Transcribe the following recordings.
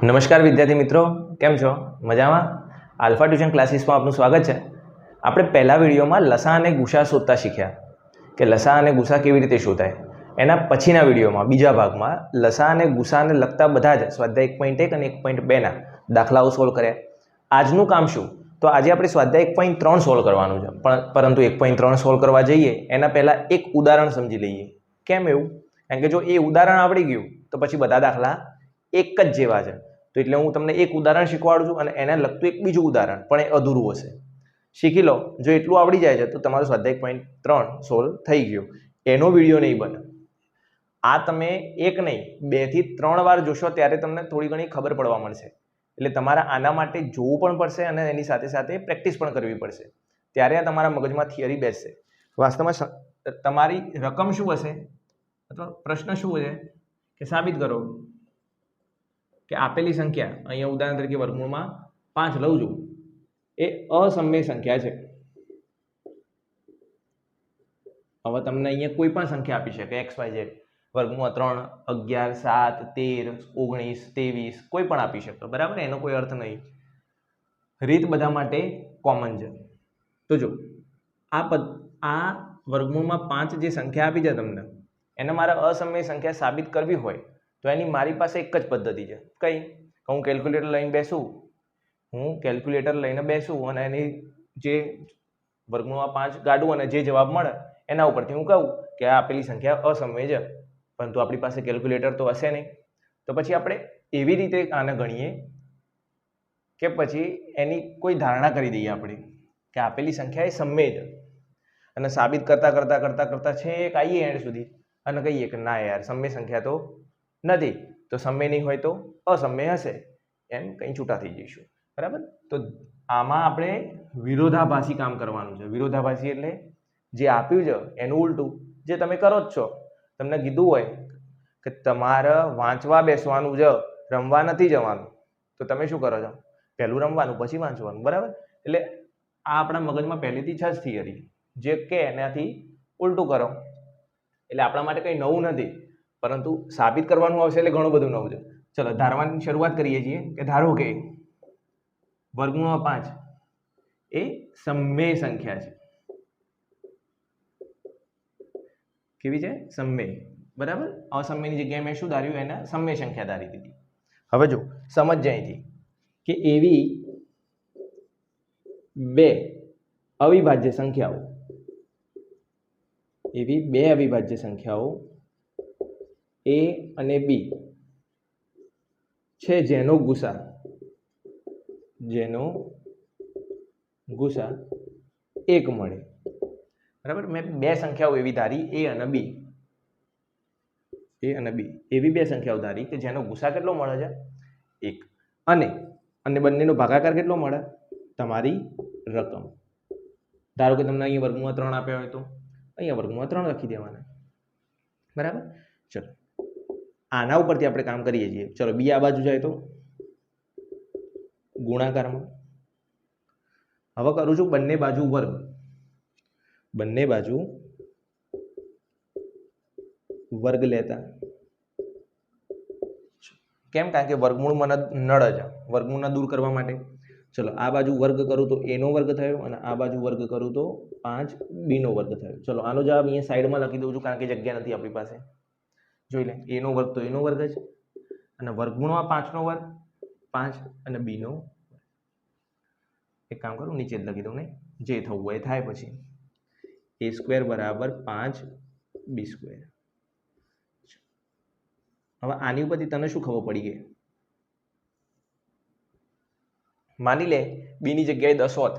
નમસ્કાર વિદ્યાર્થી મિત્રો, કેમ છો? મજામાં? આલ્ફા ટ્યુશન ક્લાસીસમાં આપનું સ્વાગત છે. આપણે પહેલા વિડીયોમાં લસા અને ગુસા શોધતા શીખ્યા કે લસા અને ગુસા કેવી રીતે શોધાય. એના પછીના વિડીયોમાં બીજા ભાગમાં લસા અને ગુસાને લગતા બધા જ સ્વાધ્યાય 1.1 અને 1.2ના દાખલાઓ સોલ્વ કર્યા. આજનું કામ શું? તો આજે આપણે સ્વાધ્યાય 1.3 સોલ્વ કરવાનું છે. પરંતુ 1.3 સોલ્વ કરવા જઈએ એના પહેલાં એક ઉદાહરણ સમજી લઈએ. કેમ એવું? કારણ કે જો એ ઉદાહરણ આવડી ગયું તો પછી બધા દાખલા એક જ જેવા છે. તો એટલે હું તમને એક ઉદાહરણ શીખવાડું છું અને એને લગતું એક બીજું ઉદાહરણ પણ એ અધૂરું હશે. શીખી લો. જો એટલું આવડી જાય છે તો તમારું સ્વાધ્યાય 1.3 સોલ્વ થઈ ગયું. એનો વિડીયો નહીં બને. આ તમે એક નહીં 2 થી 3 વાર જોશો ત્યારે તમને થોડી ઘણી ખબર પડવા મળશે. એટલે તમારે આના માટે જોવું પણ પડશે અને એની સાથે સાથે પ્રેક્ટિસ પણ કરવી પડશે. ત્યારે આ તમારા મગજમાં થિયરી બેસશે. વાસ્તવમાં તમારી રકમ શું હશે અથવા પ્રશ્ન શું છે કે સાબિત કરો કે આપેલી સંખ્યા, અહીંયા ઉદાહરણ તરીકે વર્ગમૂળમાં 5 લઉં છું, એ અસમય સંખ્યા છે. હવે તમને અહીંયા કોઈ પણ સંખ્યા આપી શકે, x y z, વર્ગમૂળમાં 3, 11, 7, 13, 19, 23 કોઈ પણ આપી શકે, બરાબર? એનો કોઈ અર્થ નહીં. રીત બધા માટે કોમન છે. તો જો આ વર્ગમૂળમાં 5 જે સંખ્યા આપી છે તમને, એને મારે અસમય સંખ્યા સાબિત કરવી હોય તો એની મારી પાસે એક જ પદ્ધતિ છે. કઈ? હું કેલ્ક્યુલેટર લઈને બેસું અને એની જે વર્ગમૂળમાં 5 ગાડું અને જે જવાબ મળે એના ઉપરથી હું કહું કે આ આપેલી સંખ્યા અસમય છે. પરંતુ આપણી પાસે કેલ્ક્યુલેટર તો હશે નહીં. તો પછી આપણે એવી રીતે આને ગણીએ કે પછી એની કોઈ ધારણા કરી દઈએ આપણે કે આપેલી સંખ્યા એ સમય છે અને સાબિત કરતા છેક આવીએ એન્ડ સુધી અને કહીએ કે ના યાર, સમય સંખ્યા તો નથી. તો સમય નહીં હોય તો અસમય હશે, એમ કંઈ છૂટા થઈ જઈશું, બરાબર? તો આમાં આપણે વિરોધાભાસી કામ કરવાનું છે. વિરોધાભાસી એટલે જે આપ્યું છે એનું ઉલટું. જે તમે કરો જ છો. તમને કીધું હોય કે તમારે વાંચવા બેસવાનું છે, રમવા નથી જવાનું, તો તમે શું કરો છો? પહેલું રમવાનું પછી વાંચવાનું, બરાબર? એટલે આ આપણા મગજમાં પહેલેથી જ થિયરી જે કે એનાથી ઉલટું કરો. એટલે આપણા માટે કંઈ નવું નથી, પરંતુ સાબિત કરવાનું આવશે એટલે ઘણું બધું નવું છે. ચલો ધારવાની શરૂઆત કરીએ છીએ કે ધારો કે વર્ગમૂળમાં 5 એ સમય સંખ્યા છે. કેવી છે? સમય, બરાબર? અસમયની જગ્યાએ મેં શું ધાર્યું? એને સમય સંખ્યા ધારી દીધી. હવે જો સમજ અહીંથી કે એવી બે અવિભાજ્ય સંખ્યાઓ a અને b છે જેનો ગુસા 1 મળે, બરાબર? મેં બે સંખ્યાઓ એવી ધારી a અને b, એવી બે સંખ્યાઓ ધારી કે જેનો ગુસા કેટલો મળે છે? 1. અને બંનેનો ભાગાકાર કેટલો મળે? તમારી રકમ. ધારો કે તમને અહીંયા વર્ગમૂળમાં 3 આપ્યા હોય તો અહીંયા વર્ગમૂળમાં 3 લખી દેવાના, બરાબર? ચલો આના ઉપરથી આપણે કામ કરીએ છીએ. ચલો બી આ બાજુ જાય તો ગુણાકારમાં. હવે કરું છું બંને બાજુ વર્ગ. લેતા. કેમ? કારણ કે વર્ગમૂળ મને નડે છે, વર્ગમૂળને દૂર કરવા માટે. ચલો આ બાજુ વર્ગ કરું તો a નો વર્ગ થયો અને આ બાજુ વર્ગ કરું તો 5b નો વર્ગ થયો. ચલો આનો જવાબ અહીંયા સાઈડમાં લખી દઉં છું કારણ કે જગ્યા નથી આપણી પાસે. જોઈ લે, a નો વર્ગ તો a નો વર્ગ જ અને વર્ગમૂળમાં 5 નો વર્ગ 5 અને b નો. એક કામ કરું, નીચે જ લખી દઉં, નહીં? જે થવું હોય થાય. પછી a² બરાબર 5b². હવે આની ઉપરથી તને શું ખબર પડી ગઈ? માની લે b ની જગ્યાએ 10 હોત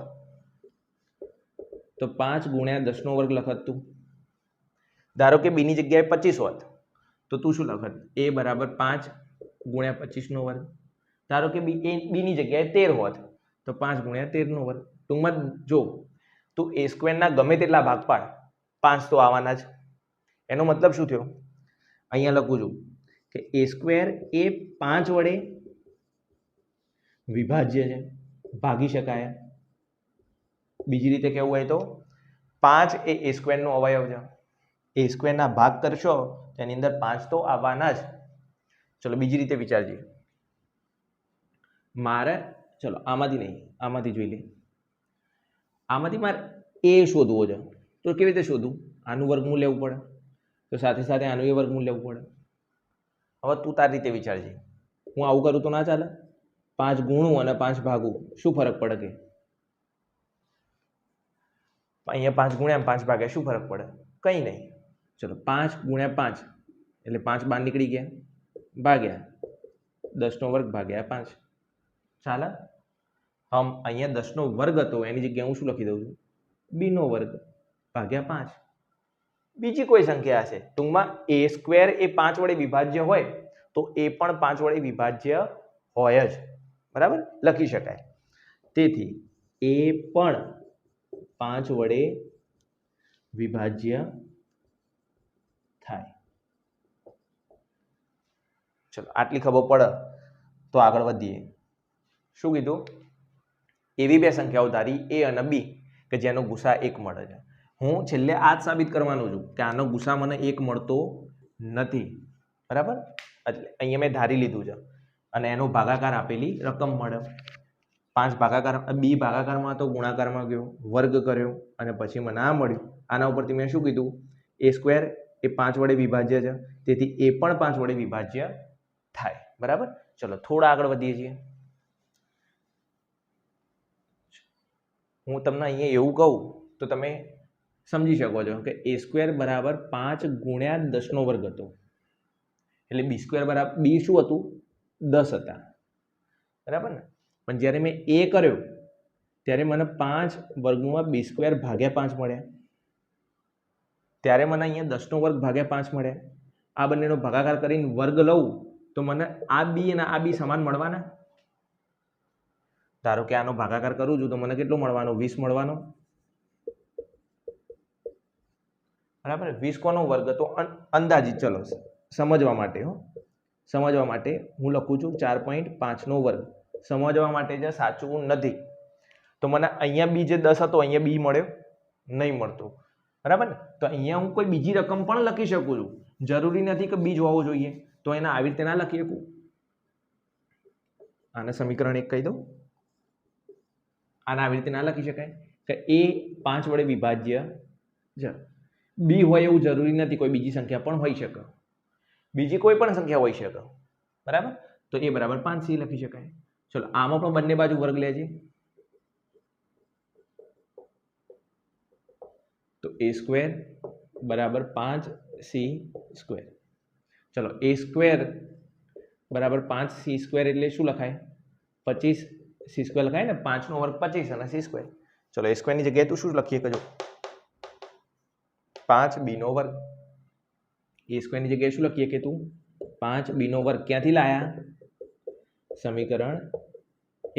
તો 5 ગુણ્યા 10 નો વર્ગ લખત તું. ધારો કે b ની જગ્યાએ 25 હોત તો તું શું લખત? a બરાબર 5 ગુણ્યા 25 નો વર્ગ. ધારો કે b ની જગ્યાએ 13 હોત તો 5 ગુણ્યા 13 નો વર્ગ. ટૂંકમાં જો તું a² ના ગમે તેટલા ભાગ પાડ, 5 તો આવવાના જ. એનો મતલબ શું થયો? અહીંયા લખું છું કે a² એ 5 વડે વિભાજ્ય છે, ભાગી શકાય. બીજી રીતે કહેવું હોય તો 5 એ a² નો અવયવ છે. a² ના ભાગ કરશો તેની અંદર 5 તો આવવાના જ. ચલો બીજી રીતે વિચારજે. મારે ચલો આમાંથી નહીં, આમાંથી જોઈ લે. આમાંથી મારે એ શોધવો છે. તો કેવી રીતે શોધવું? આનું વર્ગમૂળ લેવું પડે, તો સાથે સાથે આનું એ વર્ગમૂળ લેવું પડે. હવે તું તારી રીતે વિચારજે. હું આવું કરું તો ના ચાલે? 5 ગુણું અને 5 ભાગું, શું ફરક પડે કે? અહીંયા 5 ગુણ્યા 5 ભાગ્યા શું ફરક પડે? કંઈ નહીં. ચલો 5 ગુણ્યા 5 એટલે 5 બહાર નીકળી ગયા, ભાગ્યા 10નો વર્ગ ભાગ્યા 5. ચાલે? અહીંયા 10નો વર્ગ હતો, એની જગ્યાએ હું શું લખી દઉં છું? b નો વર્ગ ભાગ્યા 5. બીજી કોઈ સંખ્યા હશે, ટૂંકમાં a સ્ક્વેર એ 5 વડે વિભાજ્ય હોય તો એ પણ 5 વડે વિભાજ્ય હોય જ, બરાબર? લખી શકાય. તેથી એ પણ 5 વડે વિભાજ્ય થાય. ચલો આટલી ખબર પડે તો આગળ વધીએ. શું કીધું? એવી બે સંખ્યાઓ ધારી a અને b કે જેનો ગુસા 1 મળે છે. હું છેલ્લે આ જ સાબિત કરવાનું છું કે આનો ગુસા મને 1 મળતો નથી, બરાબર? એટલે અહીંયા મેં ધારી લીધું છે અને એનો ભાગાકાર આપેલી રકમ મળે. 5 ભાગાકાર, b ભાગાકારમાં તો ગુણાકારમાં ગયો, વર્ગ કર્યો અને પછી મને આ મળ્યું. આના ઉપરથી મેં શું કીધું? a સ્ક્વેર એ 5 વડે વિભાજ્ય છે, તેથી એ પણ 5 વડે વિભાજ્ય થાય, બરાબર? ચલો થોડા આગળ વધીએ છીએ. હું તમને અહીંયા એવું કહું તો તમે સમજી શકો છો કે a સ્ક્વેર બરાબર 5 ગુણ્યા 10નો વર્ગ હતો, એટલે b સ્ક્વેર બરાબર b શું હતું? 10 હતા, બરાબર ને? પણ જ્યારે મેં a કર્યો ત્યારે મને 5 વર્ગમાં b સ્ક્વેર ભાગ્યા 5 મળ્યા, ત્યારે મને અહીંયા 10નો વર્ગ ભાગ્યા 5 મળ્યા. આ બંનેનો ભાગાકાર કરીને વર્ગ લઉં તો મને આ b અને આ b સમાન મળવાના. ધારો કે આનો ભાગાકાર કરું છું તો મને કેટલો મળવાનો? 20 મળવાનો, બરાબર? 20 કોનો વર્ગ? તો અંદાજિત, ચલો સમજવા માટે સમજવા માટે હું લખું છું 4.5નો વર્ગ. સમજવા માટે જે સાચું નથી. તો મને અહીંયા બી જે 10 હતો અહીંયા બી મળ્યો નહીં મળતો, બરાબર ને? તો અહીંયા હું કોઈ બીજી રકમ પણ લખી શકું છું, જરૂરી નથી કે બી જ હોવો જોઈએ. તો એને આવી રીતે ના લખી શકું. આને સમીકરણ 1 કહી દઉં. આને આવી રીતે ના લખી શકાય કે એ 5 વડે વિભાજ્ય છે. બી હોય એવું જરૂરી નથી, કોઈ બીજી સંખ્યા પણ હોઈ શકે, બીજી કોઈ પણ સંખ્યા હોઈ શકે, બરાબર? તો એ બરાબર 5c લખી શકાય. ચલો આમાં પણ બંને બાજુ વર્ગ લેજે. તો a સ્ક્વેર બરાબર 5c સ્ક્વેર. ચલો a સ્ક્વેર બરાબર 5c સ્ક્વેર એટલે શું લખાય? 25c સ્ક્વેર લખાય ને? 5નો વર્ગ 25 અને c સ્ક્વેર. ચલો a સ્ક્વેરની જગ્યાએ તું શું લખીએ કે જો 5b નો વર્ગ. a સ્ક્વેરની જગ્યાએ શું લખીએ કે તું 5b નો વર્ગ. ક્યાંથી લાયા? સમીકરણ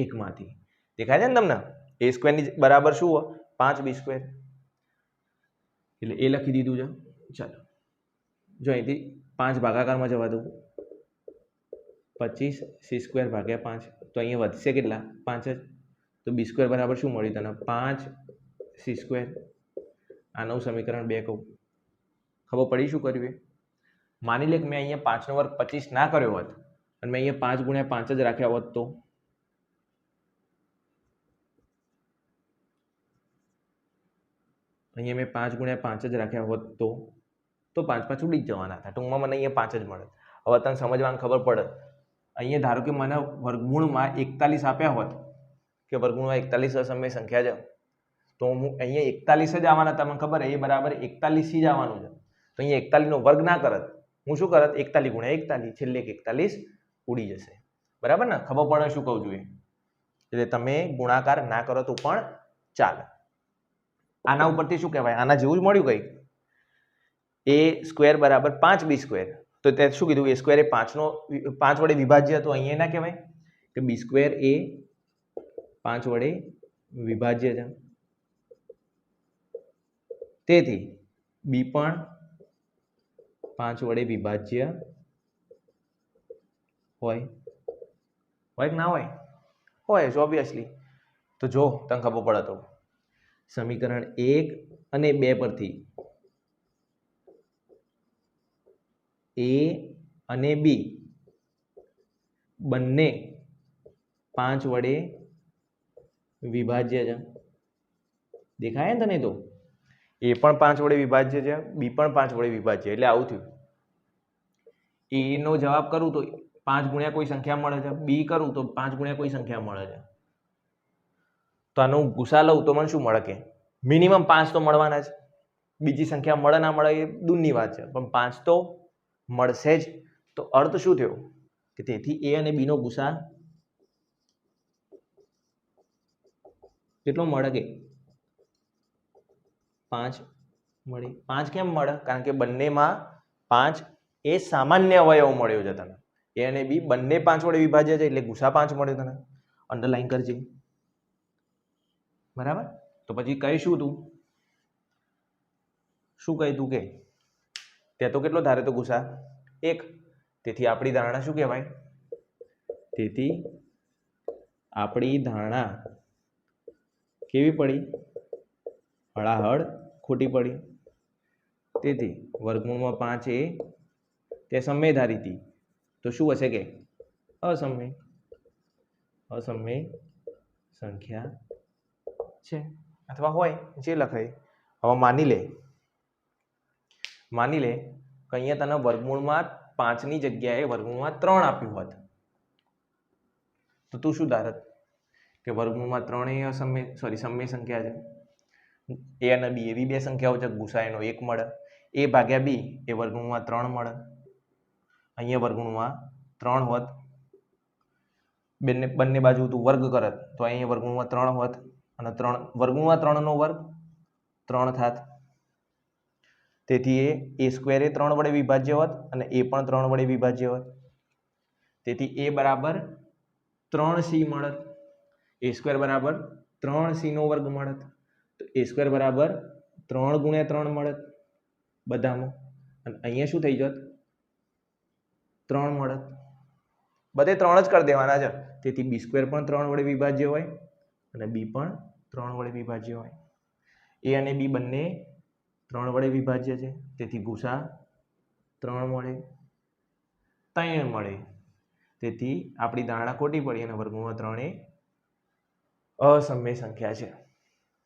1 માંથી. દેખાય છે ને તમને? a સ્ક્વેરની બરાબર શું હોય? 5b square. એટલે એ લખી દીધું છે. ચાલો જો અહીંથી 5 ભાગાકારમાં જવા દઉં, 25c સ્ક્વેર ભાગ્યા 5, તો અહીંયા વધશે કેટલા? 5 જ. તો b સ્ક્વેર બરાબર શું મળ્યું તને? 5c square. આનું સમીકરણ 2 કહું. ખબર પડી શું કર્યું? માની લે કે મેં અહીંયા 5નો વર્ગ 25 ના કર્યો હોત અને મેં અહીંયા 5 ગુણ્યા 5 જ રાખ્યા હોત તો અહીંયા મેં 5 ગુણ્યા 5 જ રાખ્યા હોત તો 5 5 ઉડી જ જવાના હતા. ટૂંકમાં મને અહીંયા 5 જ મળે. હવે તને સમજવાનું ખબર પડે. અહીંયા ધારો કે મને વર્ગમૂળમાં 41 આપ્યા હોત કે વર્ગમૂળમાં 41 અસમય સંખ્યા છે, તો હું અહીંયા 41 જ આવવાના. તમને ખબર એ બરાબર 41 જ આવવાનું છે. તો અહીંયા 41નો વર્ગ ના કરત, હું શું કરત? 41 ગુણ્યા 41, છેલ્લે 41 ઉડી જશે, બરાબર ને? ખબર પડે શું કહું છું એ? એટલે તમે ગુણાકાર ના કરો તો પણ ચાલે. આના ઉપરથી શું કહેવાય? આના જેવું જ મળ્યું કંઈક. a સ્ક્વેર બરાબર 5b સ્ક્વેર. તો તે શું કીધું? a સ્ક્વેર એ 5 વડે વિભાજ્ય. તો અહીંયા ના કહેવાય કે b સ્ક્વેર એ 5 વડે વિભાજ્ય છે, તેથી b પણ 5 વડે વિભાજ્ય હોય. હોય કે ના હોય? હોય જ ઓબ્વિયસલી. તો જો તને ખબર પડે તો સમીકરણ 1 અને 2 પરથી a અને b બંને 5 વડે વિભાજ્ય છે, દેખાય ને તને? તો એ પણ 5 વડે વિભાજ્ય છે, બી પણ 5 વડે વિભાજ્ય, એટલે આવું થયું. એ નો જવાબ કરું તો 5 ગુણ્યા કોઈ સંખ્યા મળે છે, બી કરું તો 5 ગુણ્યા કોઈ સંખ્યા મળે છે. તો આનો ગુસા લઉં તો મને શું મળે કે મિનિમમ 5 તો મળવાના જ. બીજી સંખ્યા મળે ના મળે એ દૂરની વાત છે, પણ 5 તો મળશે જ. તો અર્થ શું થયો કે તેથી એ અને બી નો ગુસા કેટલો મળે કે 5 મળે. 5 કેમ મળે? કારણ કે બંનેમાં 5 એ સામાન્ય અવયવ મળ્યો છે તને. એ અને બી બંને 5 વડે વિભાજ્ય છે એટલે ગુસા 5 મળ્યો તને. અંડરલાઈન કરજે, બરાબર? તો પછી કહીશું તું શું કહી તું કે ત્યાં તો કેટલો ધારે તો ગુસા 1. તેથી આપણી ધારણા શું કહેવાય? તેથી આપણી ધારણા કેવી પડી? હળાહળ ખોટી પડી. તેથી વર્ગમૂળમાં 5 એ તે સમયધારી હતી, તો શું હશે કે અસમય સંખ્યા છે, અથવા હોય જે લખાય. હવે માની લે કે અહીંયા તને વર્ગમૂળમાં 5 ની જગ્યાએ વર્ગમૂળમાં 3 આપ્યું હોત, તો તું શું ધારત કે વર્ગમૂળમાં 3 એ સમય સંખ્યા છે. એ અને બી એવી બે સંખ્યાઓ છે, ગુસા એનો 1 મળે. એ ભાગ્યા બી એ વર્ગમૂળમાં 3 મળે. અહીંયા વર્ગમૂળમાં 3 હોત, બંને બાજુ તું વર્ગ કરત તો અહીંયા વર્ગમૂળમાં 3 હોત, અને વર્ગમૂળમાં 3 નો વર્ગ 3 થાત. તેથી એ સ્ક્વેર એ 3 વડે વિભાજ્ય હોત અને એ પણ 3 વડે વિભાજ્ય હોત. તેથી એ બરાબર 3c મળત. એ સ્ક્વેર બરાબર 3c નો વર્ગ મળત. તો એ સ્ક્વેર બરાબર 3 ગુણ્યા 3 મળત બધામાં. અને અહીંયા શું થઈ જત? 3 મળત. બધે 3 જ કરી દેવાના છે. તેથી બી સ્ક્વેર પણ 3 વડે વિભાજ્ય હોય અને બી પણ 3 વડે વિભાજ્ય હોય. એ અને બી બંને 3 વડે વિભાજ્ય છે, તેથી ગુસા 3 મળે, 3 મળે. તેથી આપણી ધારણા ખોટી પડી અને વર્ગમૂળમાં 3 એ અસમય સંખ્યા છે.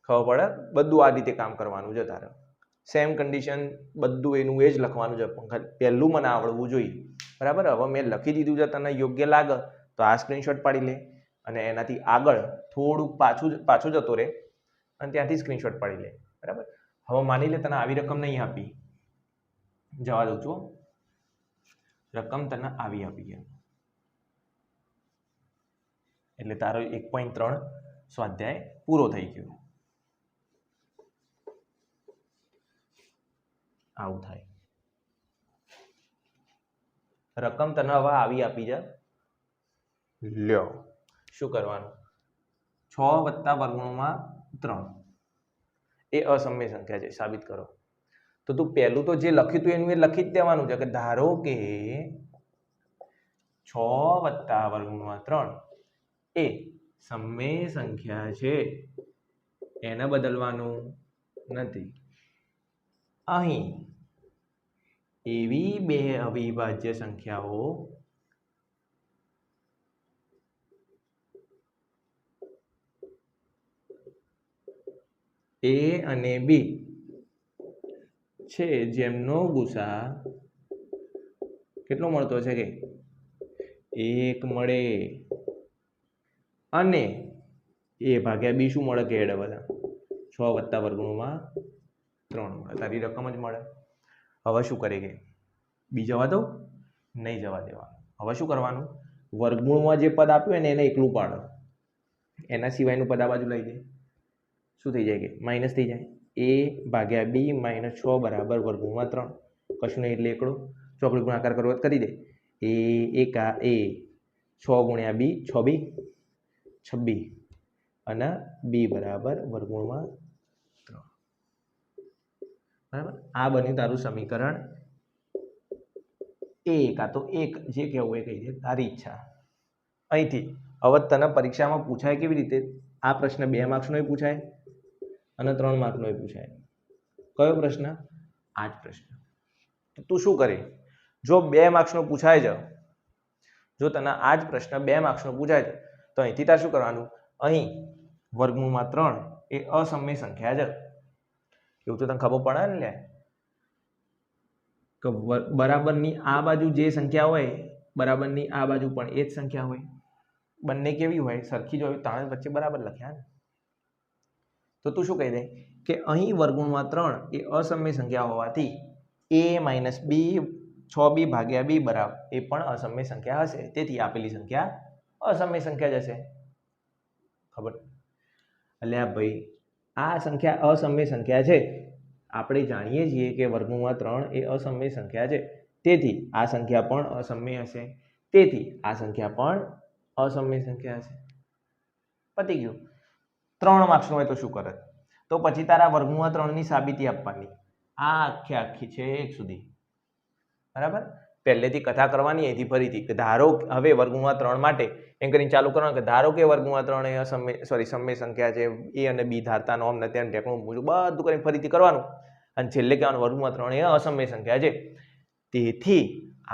ખબર પડે? બધું આ રીતે કામ કરવાનું છે તારે. સેમ કન્ડિશન બધું એનું એ જ લખવાનું છે, પણ પહેલું મને આવડવું જોઈએ, બરાબર? હવે મેં લખી દીધું છે, તને યોગ્ય લાગે તો આ સ્ક્રીનશોટ પાડી લે અને એનાથી આગળ થોડુંક પાછું જતો રહે અને ત્યાંથી સ્ક્રીનશોટ પાડી લે, બરાબર? હવે માની લે તને આવી રકમ નહીં આપી, જવા દઉં છું, રકમ તને આવી આપી છે એટલે તારો 1.3 સ્વાધ્યાય પૂરો થઈ ગયો. આવું થાય. રકમ તને હવે આવી આપી છે, લ્યો શું કરવાનું? 6 વત્તા વર્ગમૂળમાં 3 એ અસમય સંખ્યા છે, સાબિત કરો. તો તું પહેલું તો જે લખ્યું હતું એનું એ લખી જ દેવાનું છે કે ધારો કે 6 વત્તા વર્ગમૂળમાં 3 એ સમય સંખ્યા છે, એને બદલવાનું નથી. અહીં એવી બે અવિભાજ્ય સંખ્યાઓ એ અને બી છે જેમનો ગુસા કેટલો મળતો છે કે 1 મળે, અને એ ભાગ્યા બી શું મળે કે એડા બધા 6 વત્તા વર્ગમૂળમાં 3 મળે. તારી રકમ જ મળે. હવે શું કરે કે બી જવા દો? નહીં જવા દેવાનું. હવે શું કરવાનું? વર્ગમૂળમાં જે પદ આપ્યું ને એને એકલું પાડો, એના સિવાયનું પદ આ બાજુ લઈ દે. શું થઈ જાય કે માઇનસ થઈ જાય. એ ભાગ્યા બી -6 બરાબર વર્ગમૂળમાં 3. કશું નહીં એટલે એકડો. ચોકડી ગુણાકાર કરવો કરી દે. એ 6 ગુણ્યા બી 6 બી 26 અને બી બરાબર વર્ગમૂળમાં 3. બરાબર? આ બન્યું તારું સમીકરણ 1, આ તો 1 જે કહેવું એ કહી દે, તારી ઈચ્છા. અહીંથી હવે તને પરીક્ષામાં પૂછાય કેવી રીતે? આ પ્રશ્ન 2 માર્ક્સનો પૂછાય અને 3 માર્કનો પૂછાય. કયો પ્રશ્ન? આ જ પ્રશ્ન. તો તું શું કરે? જો 2 માર્ક્સનો પૂછાય છે, જો તને આ જ પ્રશ્ન 2 માર્ક્સનો પૂછાય છે, તો અહીંથી તાર શું કરવાનું, અહીં વર્ગમૂળમાં 3 એ અસમય સંખ્યા છે એવું તો તને ખબર પડે ને લે કે બરાબરની આ બાજુ જે સંખ્યા હોય બરાબરની આ બાજુ પણ એ જ સંખ્યા હોય, બંને કેવી હોય સરખી જ હોય, ત્રણ વચ્ચે બરાબર લખ્યા ને. તો તું શું કહી દે કે અહીં વર્ગમૂળમાં 3 એ અસમય સંખ્યા હોવાથી a - b 6b ભાગ્યા b બરાબર એ પણ અસમય સંખ્યા હશે, તેથી આપેલી સંખ્યા અસમય સંખ્યા જ હશે. ખબર? અલ્યા ભાઈ આ સંખ્યા અસમય સંખ્યા છે, આપણે જાણીએ છીએ કે વર્ગમૂળમાં 3 એ અસમય સંખ્યા છે, તેથી આ સંખ્યા પણ અસમય હશે, તેથી આ સંખ્યા પણ અસમય સંખ્યા હશે. પતી ગયું. 3 માર્ક્સનું હોય તો શું કરે, તો પછી તારા વર્ગમૂળમાં 3 ની સાબિતી આપવાની, આ આખી છે એક સુધી. બરાબર? પહેલેથી કથા કરવાની, અહીંથી ફરીથી કે ધારો હવે વર્ગમૂળમાં 3 માટે એમ કરીને ચાલુ કરવાનું કે ધારો કે વર્ગમૂળમાં 3 એ સમય સંખ્યા છે, એ અને બી ધારતા નોમ ને ત્યાં ટેકનું બધું કરીને ફરીથી કરવાનું, અને છેલ્લે કહેવાનું વર્ગમૂળમાં 3 એ અસમય સંખ્યા છે, તેથી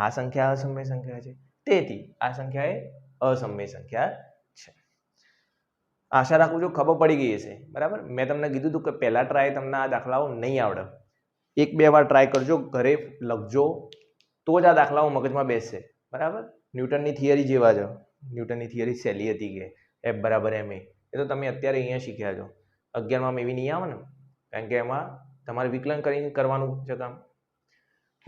આ સંખ્યા અસમય સંખ્યા છે, તેથી આ સંખ્યા એ અસમય સંખ્યા છે. આશા રાખું છું ખબર પડી ગઈ હશે. બરાબર? મેં તમને કીધું હતું કે પહેલા ટ્રાય તમને આ દાખલાઓ નહીં આવડે, 1-2 વાર ટ્રાય કરજો, ઘરે લખજો, તો જ આ દાખલાઓ મગજમાં બેસશે. બરાબર? ન્યૂટનની થિયરી જેવા છે. ન્યૂટનની થિયરી સહેલી હતી કે F = ma, એ તો તમે અત્યારે અહીંયા શીખ્યા છો. 11માં એવી નહીં આવે ને, કારણ કે એમાં તમારે વિકલન કરીને કરવાનું છે કામ.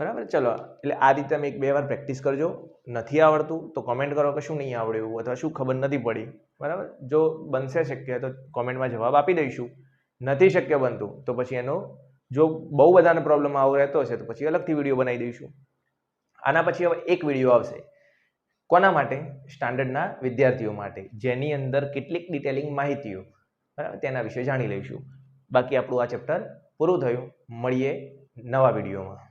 બરાબર? ચલો, એટલે આ રીતે તમે 1-2 વાર પ્રેક્ટિસ કરજો. નથી આવડતું તો કોમેન્ટ કરો કે શું નહીં આવડે એવું, અથવા શું ખબર નથી પડી. બરાબર? જો બનશે શક્ય તો કોમેન્ટમાં જવાબ આપી દઈશું. નથી શક્ય બનતું તો પછી એનો જો બહુ બધાને પ્રોબ્લેમ આવો રહેતો હશે તો પછી અલગથી વિડીયો બનાવી દઈશું. આના પછી હવે એક વિડીયો આવશે. કોના માટે? સ્ટાન્ડર્ડના વિદ્યાર્થીઓ માટે, જેની અંદર કેટલીક ડિટેલિંગ માહિતીઓ બરાબર તેના વિશે જાણી લઈશું. બાકી આપણું આ ચેપ્ટર પૂરું થયું. મળીએ નવા વિડીયોમાં.